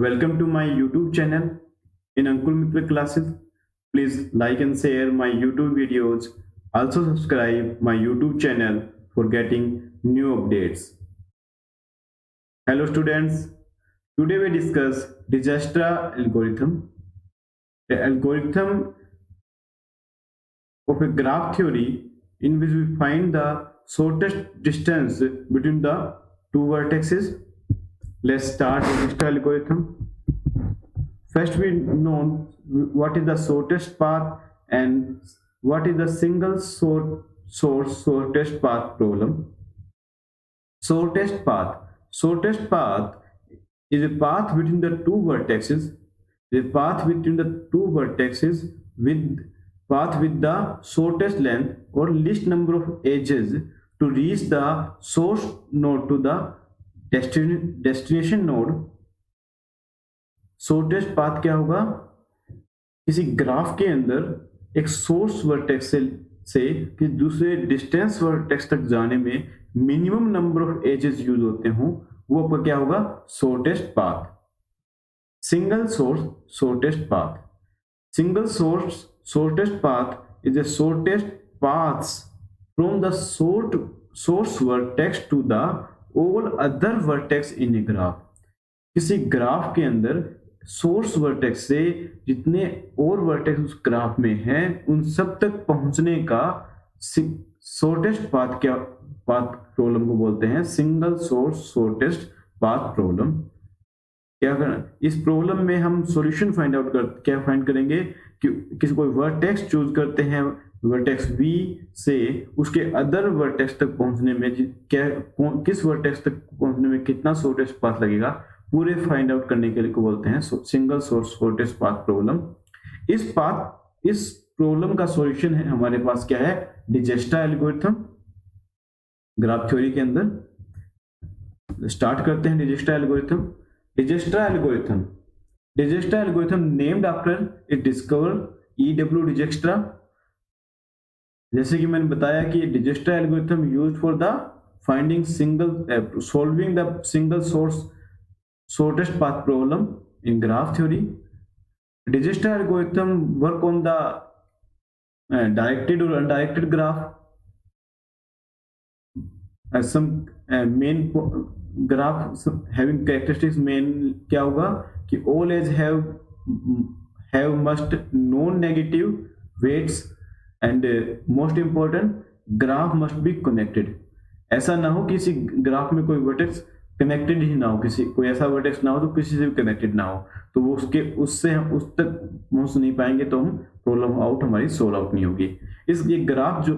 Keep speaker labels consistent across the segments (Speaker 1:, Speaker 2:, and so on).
Speaker 1: Welcome to my YouTube channel in Ankul Mitra classes. Please like and share my YouTube videos. Also subscribe my YouTube channel for getting new updates. Hello students. Today we discuss Dijkstra algorithm. The algorithm of a graph theory in which we find the shortest distance between the two vertices. Let's start Dijkstra algorithm. First, we know what is the shortest path and what is the single source shortest path problem. Shortest path. Shortest path is a path between the two vertices. The path between the two vertices with path with the shortest length or least number of edges to reach the source node to the destination node. Shortest path क्या होगा? किसी graph के अंदर एक source vertex से कि दूसरे distance vertex तक जाने में minimum number of edges use होते हों, वो आपका क्या होगा? Shortest path. Single source shortest path. Single source shortest path is the shortest paths from the source vertex to the all other vertex in a graph. किसी graph के अंदर source vertex से जितने और वर्टेक्स उस ग्राफ में हैं उन सब तक पहुंचने का शॉर्टेस्ट पाथ क्या पाथ प्रॉब्लम को बोलते हैं? Single source shortest path problem. क्या करना इस प्रॉब्लम में हम सॉल्यूशन क्या फाइंड करेंगे कि किसी कोई वर्टेक्स चूज करते हैं, वर्टेक्स V से उसके अदर वर्टेक्स तक पहुंचने में किस वर्टेक्स तक पहुंचने में कितना शॉर्टेस्ट पाथ लगेगा, पूरे फाइंड आउट करने के लिए को बोलते हैं single source shortest path problem. इस प्रॉब्लम का सॉल्यूशन है हमारे पास क्या है? डिजक्स्ट्रा एल्गोरिथम. ग्राफ थ्योरी के अंदर स्टार्ट करते हैं Dijkstra algorithm. Dijkstra algorithm named after it discover E.W. Dijkstra. जैसे कि मैंने बताया कि Dijkstra algorithm used for the finding solving the single source shortest path problem in graph theory. Dijkstra algorithm work on the directed or undirected graph. As some main graph having characteristics main क्या होगा कि all edge have must non-negative weights and most important graph must be connected. ऐसा ना हो किसी graph में कोई vertex connected ही ना हो, कोई ऐसा वर्टेक्स ना हो तो किसी से भी कनेक्टेड ना हो, तो वो उससे हम उस तक पहुंच नहीं पाएंगे, तो हम प्रॉब्लम हमारी सोल्व आउट नहीं होगी. ये ग्राफ जो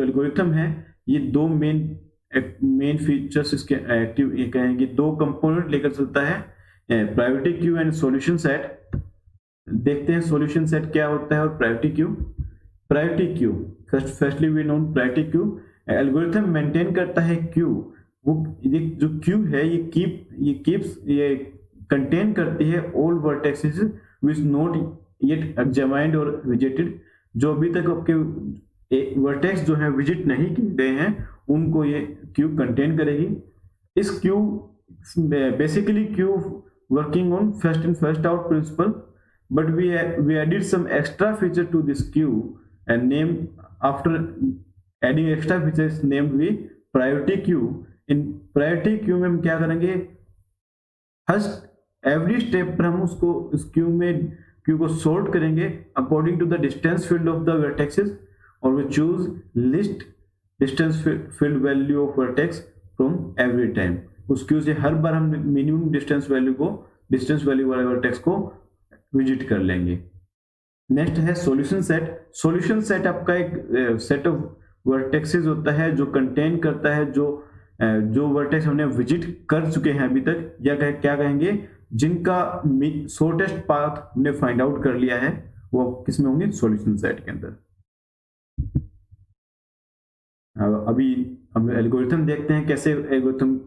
Speaker 1: एल्गोरिथम है, ये दो मेन फीचर्स इसके एक्टिव कहेंगे, दो कंपोनेंट लेकर चलता है, priority queue and solution set. देखते हैं सॉल्यूशन सेट क्या होता है और priority queue. Firstly we know priority queue. Algorithm maintain करता है क्यू. वो ये जो क्यू है ये कंटेन करती है all vertexes which not yet examined और विजिटेड. जो अभी तक आपके वर्टेक्स जो है विजिट नहीं किए गए हैं उनको ये क्यू कंटेन करेगी. इस queue basically queue working on first in first out principle, but we added some extra feature to this queue and name after adding extra features named we priority queue. In priority queue में हम क्या करेंगे? First every step पर हम इस Q को sort करेंगे according to the distance field of the vertexes, और we choose list distance field value of vertex from every time. उस क्यू से हर बार हम मिनिमम डिस्टेंस वैल्यू वाले वर्टेक्स को विजिट कर लेंगे. नेक्स्ट है सॉल्यूशन सेट. सॉल्यूशन सेट आपका एक सेट ऑफ वर्टेक्सेस होता है जो कंटेन करता है जो वर्टेक्स हमने विजिट कर चुके हैं अभी तक, या क्या कहेंगे, जिनका शॉर्टेस्ट पाथ हमने फाइंड आउट कर लिया है, वो किसमें होंगे? सॉल्यूशन सेट के अंदर. अभी हम एल्गोरिथम देखते हैं कैसे algorithm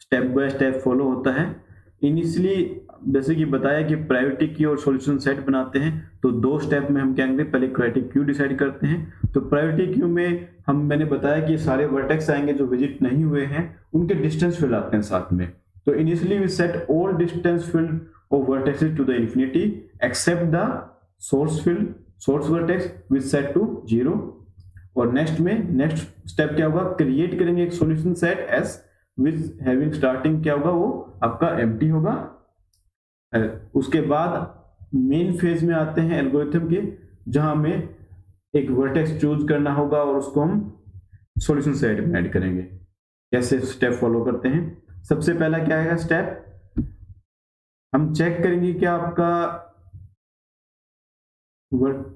Speaker 1: step by step follow होता है. इनिशियली जैसे कि बताया कि प्रायोरिटी क्यू और सॉल्यूशन सेट बनाते हैं, तो दो स्टेप में हम क्या करेंगे? पहले प्रायोरिटी क्यू डिसाइड करते हैं. तो प्रायोरिटी क्यू में मैंने बताया कि सारे वर्टेक्स आएंगे जो विजिट नहीं हुए हैं, उनके डिस्टेंस फील्ड आते हैं साथ में. तो initially we set all distance field of vertices to the infinity except the source vertex which set to 0। और नेक्स्ट स्टेप क्या होगा, क्रिएट करेंगे एक solution set S with having starting क्या होगा, वो आपका एम्प्टी होगा। उसके बाद मेन फेज में आते हैं एल्गोरिथम के, जहां हमें एक वर्टेक्स चूज करना होगा और उसको हम सॉल्यूशन सेट में ऐड करेंगे। कैसे स्टेप फॉलो करते हैं, सबसे पहला क्या है स्टेप, हम चेक करेंगे कि आपका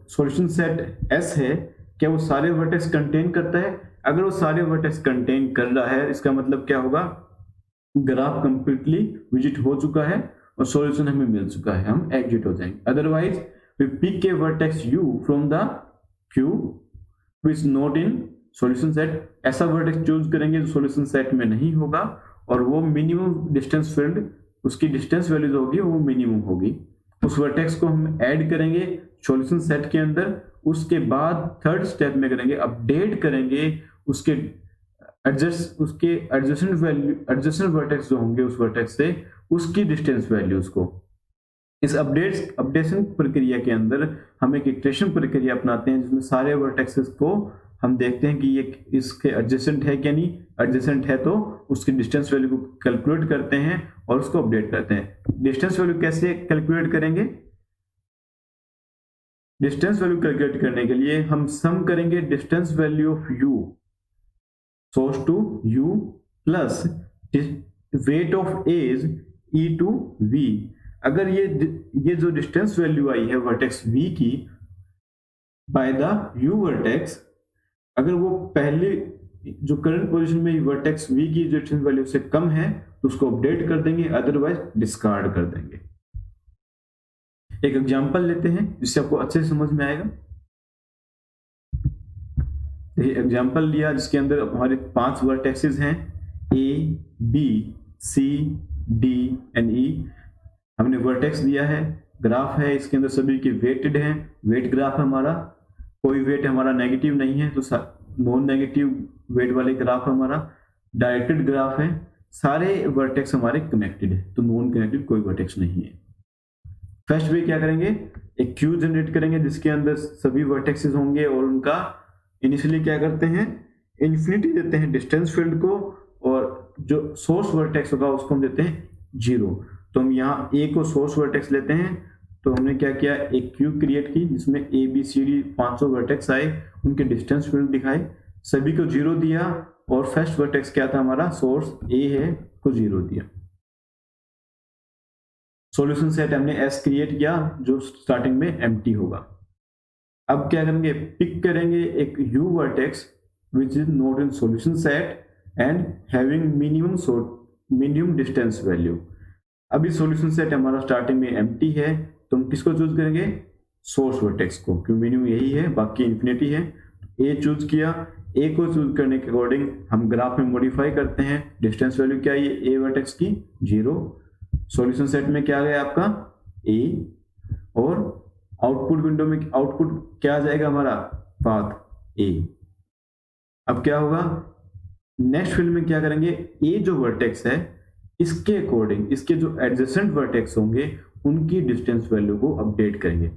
Speaker 1: सॉल्यूशन सेट S है क्या वो सारे वर्टेक्स कंटेन करता है। अगर वो सारे वर्टेक्स कंटेन कर रहा है, इसका मतलब क्या होगा, ग्राफ कंप्लीटली विजिट हो चुका है और सॉल्यूशन हमें मिल चुका है, हम एग्जिट हो जाएंगे। Otherwise we pick a vertex u from the Q which not in solution set. ऐसा वर्टेक्स चूज करेंगे जो सॉल्यूशन सेट में नहीं होगा और वो मिनिमम डिस्टेंस फील्ड, उसकी डिस्टेंस वैल्यू जो होगी वो मिनिमम होगी। उस वर्टेक्स को हम ऐड करेंगे सॉल्यूशन सेट के अंदर। उसके बाद थर्ड स्टेप में करेंगे अपडेट करेंगे उसके एडजेसेंट वर्टेक्स जो होंगे उस वर्टेक्स से, उसकी डिस्टेंस वैल्यूज को। इस अपडेशन प्रक्रिया के अंदर हम एक इटरेशन प्रक्रिया अपनाते हैं जिसमें सारे वर्टेक्सेस को हम देखते हैं कि ये इसके एडजेसेंट है क्या नहीं, एडजेसेंट है तो उसकी डिस्टेंस वैल्यू को कैलकुलेट करते हैं और उसको अपडेट करते हैं। डिस्टेंस वैल्यू कैसे कैलकुलेट करेंगे, डिस्टेंस वैल्यू कैलकुलेट करने के लिए हम सम करेंगे distance value of u source to u plus weight of edge e to v। अगर ये जो डिस्टेंस वैल्यू आई है वर्टेक्स v की बाय द u वर्टेक्स, अगर वो पहले जो करंट पोजीशन में वर्टेक्स v की जो डिस्टेंस वैल्यू से कम है तो उसको अपडेट कर देंगे, अदरवाइज डिस्कार्ड कर देंगे। एक एग्जांपल लेते हैं जिससे आपको अच्छे से समझ में आएगा। एग्जांपल लिया जिसके अंदर हमारे 5 वर्टेक्सेस हैं A, B, C, D and E। हमने वर्टेक्स दिया है, ग्राफ है, इसके अंदर सभी के वेटेड हैं, वेट ग्राफ है हमारा, कोई वेट हमारा नेगेटिव नहीं है तो नॉन नेगेटिव वेट वाले ग्राफ हमारा डायरेक्टेड ग्राफ है, सारे वर्टेक्स हमारे कनेक्टेड है तो नॉन कनेक्टेड कोई वर्टेक्स नहीं है। फर्स्ट वे क्या करेंगे, एक क्यू जनरेट करेंगे जिसके अंदर सभी वर्टेक्सेस होंगे और उनका इनिशियली क्या करते हैं, इन्फिनिटी देते हैं डिस्टेंस फील्ड को, और जो सोर्स वर्टेक्स होगा उसको हम देते हैं 0। तो हम यहाँ A को सोर्स वर्टेक्स लेते हैं, तो हमने क्या किया, एक क्यू क्रिएट की जिसमें A B C D 500 vertex आए, उनके डिस्टेंस फील्ड दिखाए, सभी को 0 दिया और फर्स्ट वर्टेक्स क्या था हमारा, सोर्स A है को 0 दिया। सॉल्यूशन सेट हमने S क्रिएट किया जो स्टार्टिंग में एम्प्टी होगा। अब क्या करेंगे, पिक करेंगे एक U vertex which is not in solution set and having minimum distance value. अभी सॉल्यूशन सेट हमारा स्टार्टिंग में एम्प्टी है तो हम किसको चूज करेंगे, सोर्स वर्टेक्स को, क्योंकि मिनिमम यही है, बाकी इंफिनिटी है। A चूज किया, A को चूज करने के अकॉर्डिंग हम ग्राफ में मॉडिफाई करते हैं। डिस्टेंस वैल्यू क्या है A वर्टेक्स की, 0। सॉल्यूशन सेट में क्या आ गया आपका A, और आउटपुट विंडो में आउटपुट क्या आ जाएगा हमारा, पाथ A। अब क्या होगा, नेक्स्ट फील्ड में क्या करेंगे, A जो वर्टेक्स है इसके अकॉर्डिंग इसके जो एडजेसेंट वर्टेक्स होंगे उनकी डिस्टेंस वैल्यू को अपडेट करेंगे।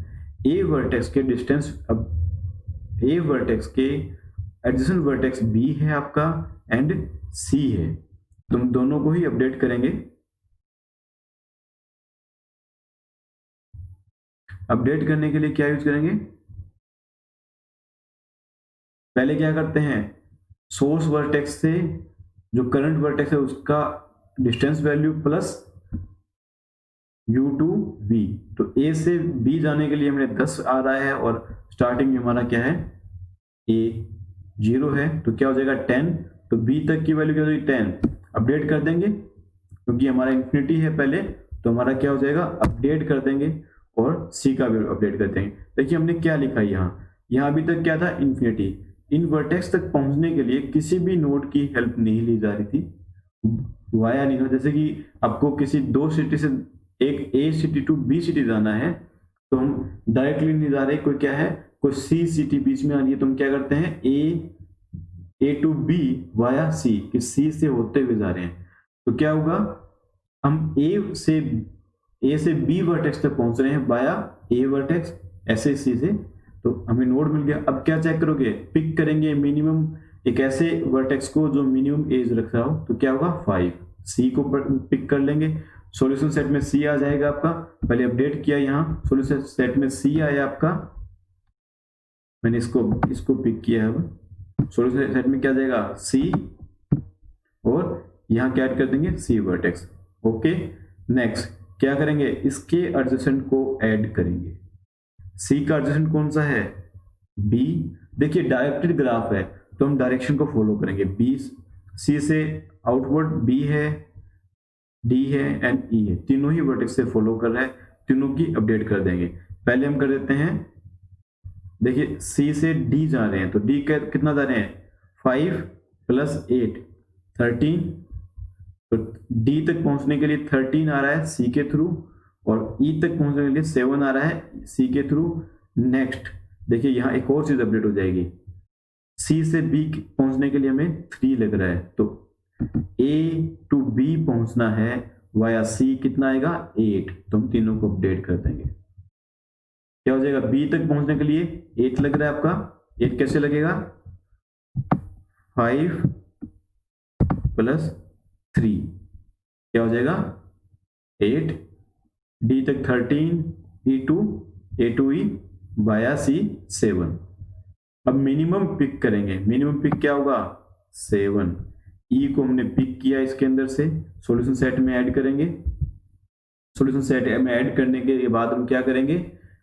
Speaker 1: A वर्टेक्स के डिस्टेंस, अब A वर्टेक्स के एडजेसेंट वर्टेक्स B है आपका एंड C है, तुम दोनों को ही अपडेट करेंगे। अपडेट करने के लिए क्या यूज करेंगे, पहले क्या करते हैं, सोर्स वर्टेक्स से जो करंट वर्टेक्स है उसका distance value plus u to v। तो A से B जाने के लिए हमने 10 आ रहा है और स्टार्टिंग में हमारा क्या है, A 0 है तो क्या हो जाएगा 10, तो B तक की वैल्यू क्या हो जाएगी 10। अपडेट कर देंगे क्योंकि हमारा इंफिनिटी है पहले, तो हमारा क्या हो जाएगा, अपडेट कर देंगे और C का भी अपडेट कर देंगे। देखिए हमने क्या लिखा है यहाँ अभी तक क्या था, इंफिनिटी। इन वर्टेक्स तक पहुंचने के लिए किसी भी नोड की हेल्प नहीं ली जा रही थी, वाया नहीं था। जैसे कि आपको किसी 2 सिटी से एक A city to B city जाना है तो हम डायरेक्टली नहीं जा रहे, कोई क्या है, कोई C सिटी बीच में आ रही है तो हम क्या करते हैं, A to B via C, कि C से होते हुए जा रहे हैं। तो क्या होगा, हम A से ए से बी वर्टेक्स तक पहुंच रहे हैं बाया ए वर्टेक्स, ऐसे सी से, तो हमें नोड मिल गया। अब क्या चेक करोगे, पिक करेंगे मिनिमम एक ऐसे वर्टेक्स को जो मिनिमम एज रख रहा हो, तो क्या होगा 5, सी को पिक कर लेंगे। सॉल्यूशन सेट में सी आ जाएगा आपका, पहले अपडेट किया, यहाँ सॉल्यूशन सेट में सी आया आपका, मैंने इसको पिक किया है। अब सॉल्यूशन सेट में क्या जाएगा सी, और यहाँ क्या ऐड कर देंगे सी वर्टेक्स। ओके, नेक्स्ट क्या करेंगे, इसके एडजेसेंट को ऐड करेंगे। सी का एडजेसेंट कौन सा है, बी। देखिए डायरेक्टेड ग्राफ है तो हम डायरेक्शन को फॉलो करेंगे, बी सी से आउटवर्ड बी है, डी है एंड ई है, तीनों ही वर्टेक्स से फॉलो कर रहा है, तीनों की अपडेट कर देंगे। पहले हम कर देते हैं, देखिए सी से डी जा रहे हैं, तो डी कितना जा रहे हैं 5 + 8 13, तो डी तक पहुंचने के लिए 13 आ रहा है सी के थ्रू, और ई तक पहुंचने के लिए 7 आ रहा है सी के थ्रू। नेक्स्ट देखिए यहाँ एक और चीज अपडेट हो जाएगी, सी से बी पहुंचने के लिए हमें 3 लग रहा है, तो ए टू बी पहुंचना है वाया सी, कितना आएगा 8, तो हम तीनों को अपडेट कर देंगे। क्या हो जाएगा, बी तक पहुंचने के लिए 8 लग रहा है आपका, 8 कैसे लगेगा 5 + 3, क्या हो जाएगा 8, डी तक 13, ए टू ई वाया सी 7। अब मिनिमम पिक करेंगे, मिनिमम पिक क्या होगा 7, ई को हमने पिक किया इसके अंदर से, सॉल्यूशन सेट में ऐड करेंगे। सॉल्यूशन सेट में ऐड करने के बाद हम क्या करेंगे,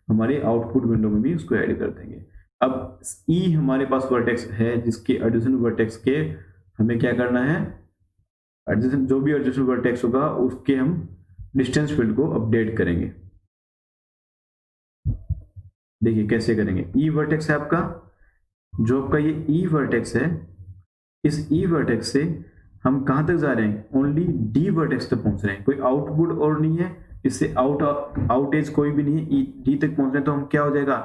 Speaker 1: हमारे आउटपुट विंडो में भी उसको ऐड कर देंगे। अब ई हमारे पास वर्टेक्स है जिसके एडजेसेंट वर्टेक्स के हमें क्या करना है, एडजेसेंट जो भी एडजेसेंट वर्टेक्स होगा उसके हम डिस्टेंस फील्ड को अपडेट करेंगे। देखिए कैसे करेंगे, ई वर्टेक्स है आपका, जो आपका ये ई वर्टेक्स है, इस ई वर्टेक्स से हम कहां तक जा रहे हैं, ओनली डी वर्टेक्स तक पहुंच रहे हैं, कोई आउटपुट और नहीं है, इससे आउट एज कोई भी नहीं है, डी तक पहुंच रहे हैं, तो हम क्या हो जाएगा,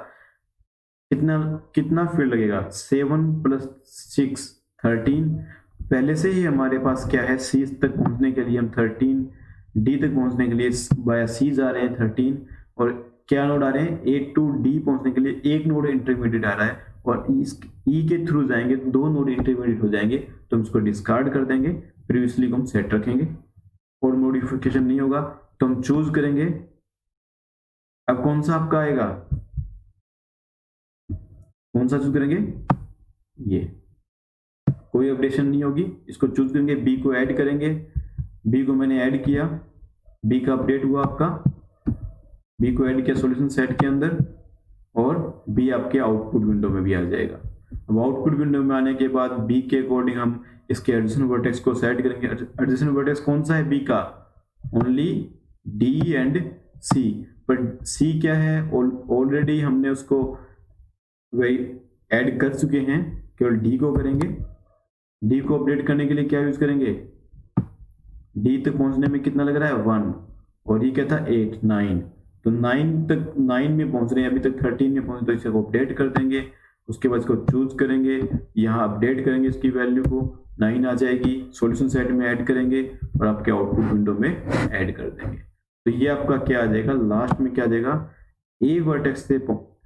Speaker 1: कितना फील्ड लगेगा 7 + 6 13, पहले से ही हमारे पास क्या है, सी तक पहुंचने के लिए हम 13, डी तक पहुंचने के लिए बाया सी जा रहे हैं 13, और क्या नोड आ रहे हैं, ए टू डी पहुंचने के लिए एक नोड इंटरमीडिएट आ रहा है, और इस ई के थ्रू जाएंगे 2 नोड इंटरमीडिएट हो जाएंगे, तो हम इसको डिस्कार्ड कर देंगे, प्रीवियसली को हम सेट रखेंगे और मॉडिफिकेशन नहीं होगा, तो हम चूज करेंगे। अब कौन सा आपका आएगा, कौन सा चूज करेंगे, ये कोई अपडेशन नहीं होगी, इसको चूज करेंगे, बी को ऐड करेंगे, बी को मैंने ऐड किया, बी का अपडेट हुआ आपका, बी को ऐड किया सॉल्यूशन सेट के अंदर, और बी आपके आउटपुट विंडो में भी आ जाएगा। अब आउटपुट विंडो में आने के बाद बी के अकॉर्डिंग हम इसके एडजेसेंट वर्टेक्स को सेट करेंगे। एडजेसेंट वर्टेक्स कौन सा है बी का, only D and C, but C क्या है, ऑलरेडी हमने उसको वही ऐड कर चुके हैं, केवल डी को करेंगे। डी को अपडेट करने के लिए क्या यूज करेंगे, डी तक पहुंचने में कितना लग रहा है 1, और ये क्या था 8 9, तो 9 में पहुंच रहे हैं, अभी तक 13 में पहुंचे, तो इसे अपडेट कर देंगे। उसके बाद इसको चूज करेंगे, यहाँ अपडेट करेंगे, इसकी वैल्यू को 9 आ जाएगी, सॉल्यूशन सेट में ऐड करेंगे और आपके आउटपुट विंडो में ऐड कर देंगे। तो ये आपका क्या आ जाएगा, लास्ट में क्या आ जाएगा, ए वर्टेक्स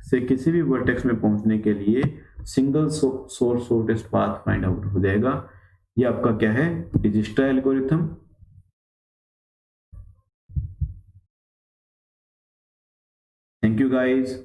Speaker 1: से किसी भी वर्टेक्स में पहुंचने के लिए single source shortest path find out हो जाएगा। ये आपका क्या है, डिजिस्टा एल्गोरिथम। Thank you guys.